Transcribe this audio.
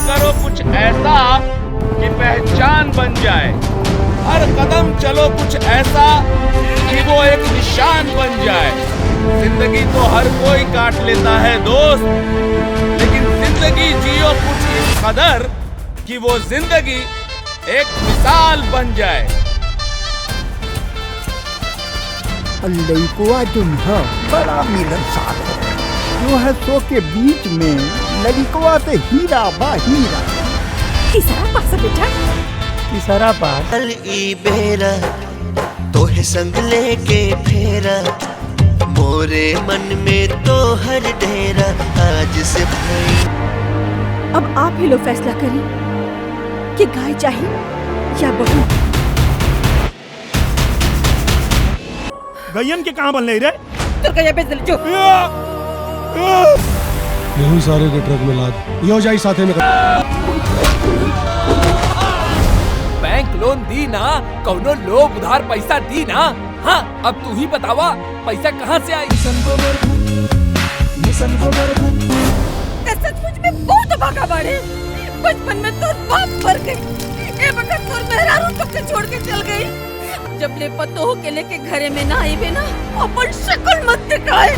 करो कुछ ऐसा कि पहचान बन जाए, हर कदम चलो कुछ ऐसा कि वो एक निशान बन जाए। जिंदगी तो हर कोई काट लेता है दोस्त, लेकिन जिंदगी जियो कुछ इस कदर कि वो जिंदगी एक मिसाल बन जाए। लड़कुआ जो है बड़ा मिलनसार है, जो है सो के बीच में लड़कुआ पे हीरा बा हीरा। किसारा पास बेटा, किसारा पास कल ई बेरा तोहे संग लेके फेरा, मोरे मन में तो हर डेरा आज से भाई। अब आप ही लो फैसला करें कि गाय चाहिए या बहू। गयन के कहाँ बनले रे? तो गया बेच दे जो। यही सारे के ट्रक में लाद यो जाई साथे में। बैंक लोन दी ना, कौनो लोग उधार पैसा दी ना। हाँ, अब तू ही बतावा पैसा कहाँ से आई? सचमुच में बहुत भागा बाड़े। बचपन में तो बाप मर गई, ए बकर तोर मेहरारू तो के छोड़ के चल गई। जब ले पतो के लेके घरे में ना आई बे ना, अपन शक्ल मत दिखाए।